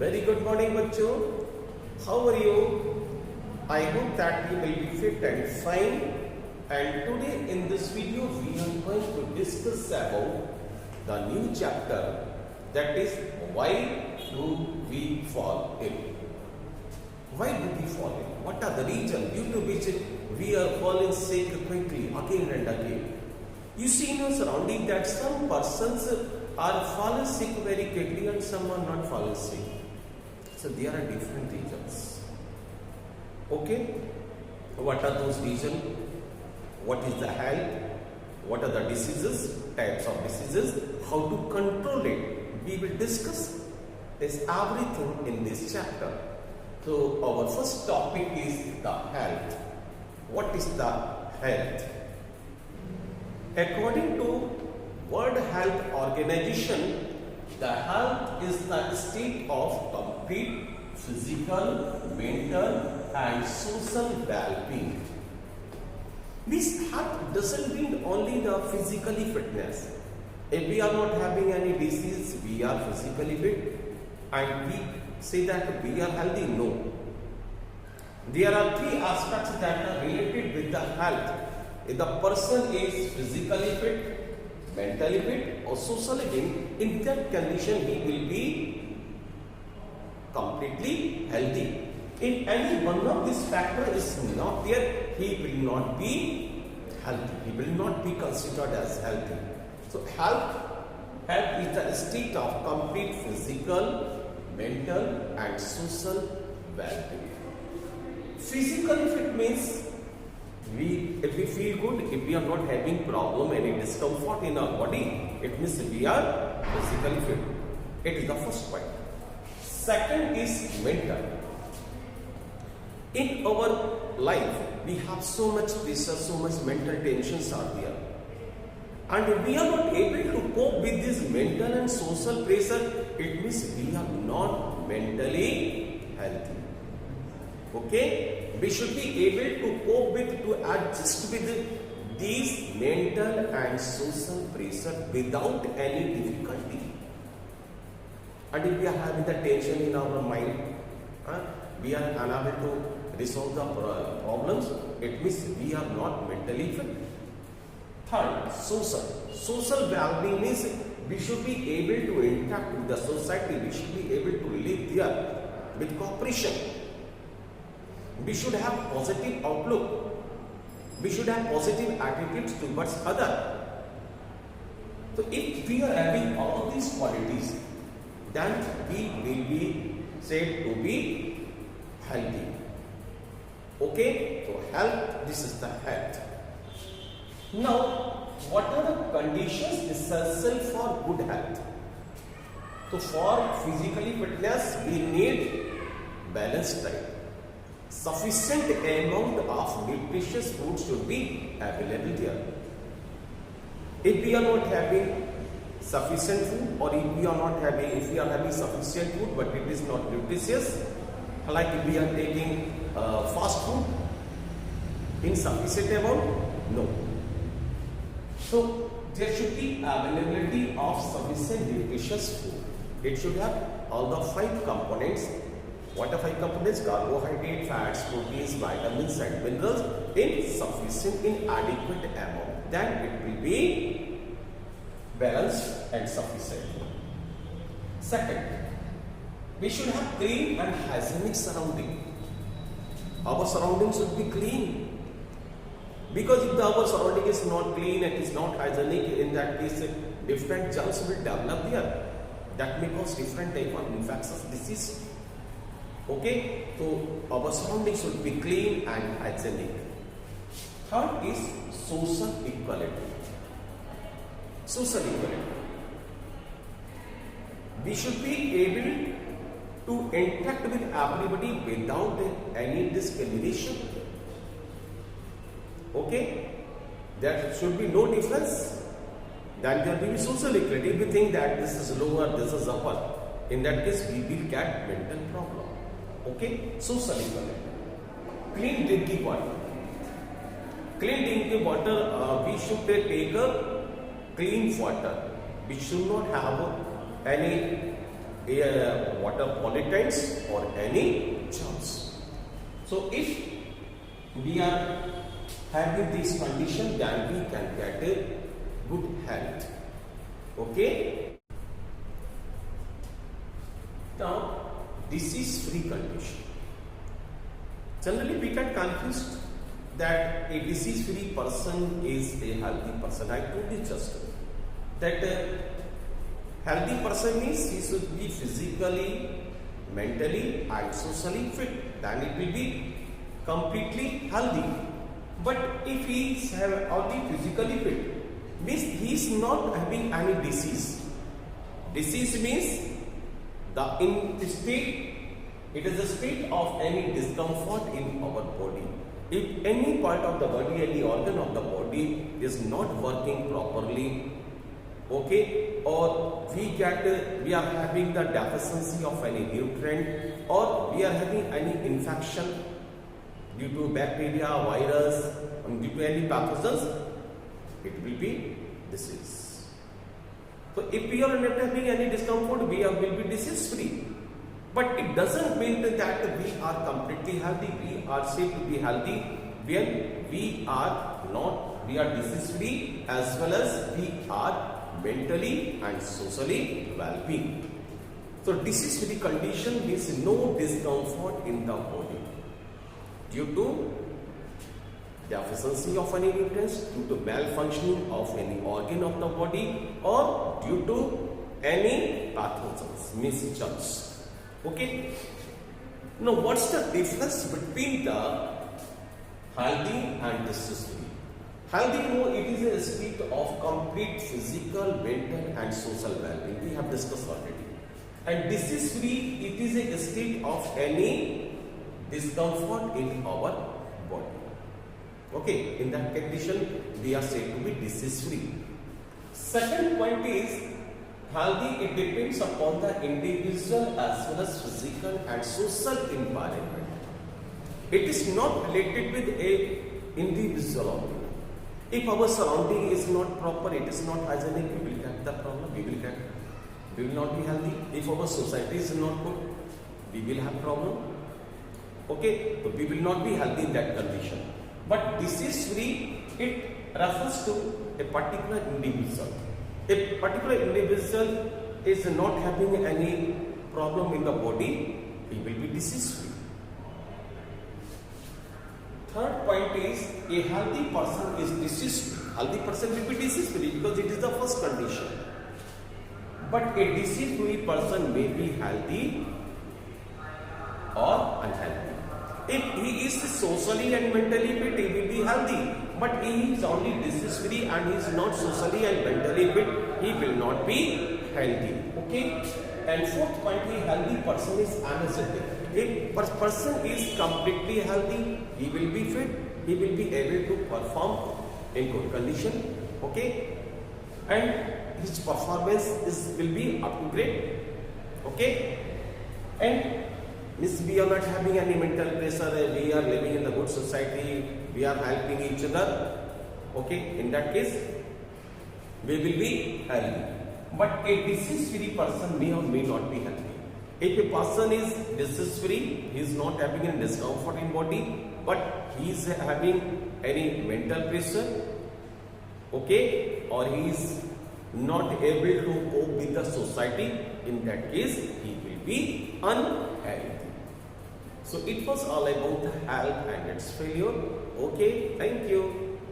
Very good morning, बच्चों. How are you? I hope that you will be fit and fine. And today in this video, we are going to discuss about the new chapter, that is why do we fall ill? Why do we fall ill? What are the reasons due to which we are falling sick quickly again and again? You see in your surrounding that some persons are falling sick very quickly and some are not falling sick. So there are different reasons. Okay? What are those reasons? What is the health? What are the diseases? Types of diseases? How to control it? We will discuss this everything in this chapter. So our first topic is the health. What is the health? According to World Health Organization, the health is the state of complete physical, mental and social well-being. This health doesn't mean only the physically fitness. If we are not having any disease, we are physically fit and we say that we are healthy. No. There are three aspects that are related with the health. If the person is physically fit, mentally fit or socially fit, in that condition he will be completely healthy. If any one of these factors is not there, he will not be healthy. He will not be considered as healthy. So health is the state of complete physical, mental and social well-being. Physically fit means if we feel good, if we are not having problem, any discomfort in our body, it means we are physically fit. It is the first point. Second is mental. In our life, we have so much pressure, so much mental tensions are there. And if we are not able to cope with this mental and social pressure, it means we are not mentally healthy. Okay? We should be able to cope with, to adjust with these mental and social pressure without any difficulty. And if we are having the tension in our mind, we are unable to resolve the problems, it means we are not mentally fit. Third, social. Social well-being means we should be able to interact with the society, we should be able to live there with cooperation. We should have positive outlook. We should have positive attitudes towards others. So if we are having all these qualities, then we will be said to be healthy. Okay? So health, this is the health. Now, what are the conditions essential for good health? So for physically fitness, we need balanced diet. Sufficient amount of nutritious food should be available there. If we are not having sufficient food, or if we are having sufficient food but it is not nutritious, like if we are taking fast food in sufficient amount, no. So there should be availability of sufficient nutritious food. It should have all the 5 components. What are 5 components? Carbohydrate, fats, proteins, vitamins and minerals in sufficient, in adequate amount. Then it will be balanced and sufficient. Second, we should have clean and hygienic surrounding. Our surroundings should be clean. Because if our surrounding is not clean and is not hygienic, in that case different germs will develop there. That may cause different type of infectious disease. Okay, so our surroundings should be clean and hygienic. Third is social equality. Social equality. We should be able to interact with everybody without any discrimination. Okay, there should be no difference. Then there will be social equality. If we think that this is lower, this is upper, in that case we will get mental problem. Okay, social equality. Clean drinking water. Clean drinking water, we should take a clean water. We should not have any water pollutants or any germs. So if we are having this condition, then we can get a good health. Okay. Now, disease-free condition. Generally, we get confused that a disease-free person is a healthy person. I told you just that healthy person means he should be physically, mentally and socially fit. Then it will be completely healthy. But if he is only physically fit, means he is not having any disease. Disease means it is a state of any discomfort in our body. If any part of the body, any organ of the body is not working properly, okay, or we are having the deficiency of any nutrient, or we are having any infection due to bacteria, virus, and due to any pathogens, it will be disease. So if we are not having any discomfort, we will be disease free. But it doesn't mean that we are completely healthy. We are said to be healthy when we are disease free, as well as we are mentally and socially well-being. So disease free condition means no discomfort in the body due to deficiency of any nutrients, due to malfunctioning of any organ of the body, or due to any pathogens, means germs. Okay. Now, what's the difference between the healthy and disease free? Healthy, it is a state of complete physical, mental and social well-being. We have discussed already. And disease free, it is a state of any discomfort in our body. Okay, in that condition, we are said to be disease free. Second point is, healthy, it depends upon the individual as well as physical and social environment. It is not related with a individual only. If our surrounding is not proper, it is not hygienic, we will get the problem, we will not be healthy. If our society is not good, we will have problem. Okay, so we will not be healthy in that condition. But disease free, it refers to a particular individual. A particular individual is not having any problem in the body, he will be disease free. Third point is, a healthy person is disease free. Healthy person will be disease free because it is the first condition. But a disease free person may be healthy or unhealthy. If he is socially and mentally fit, he will be healthy. But he is only disease free and he is not socially and mentally fit, he will not be healthy. Okay? And fourth point, a healthy person is energetic. If a person is completely healthy, he will be fit, he will be able to perform in good condition. Okay? And his performance will be up to grade. Okay? And we are not having any mental pressure, we are living in the good society, we are helping each other. Okay, in that case, we will be healthy. But a disease free person may or may not be healthy. If a person is disease free, he is not having any discomfort in body, but he is having any mental pressure, okay, or he is not able to cope with the society, in that case, he will be unhealthy. So it was all about the health and its failure. Okay, thank you.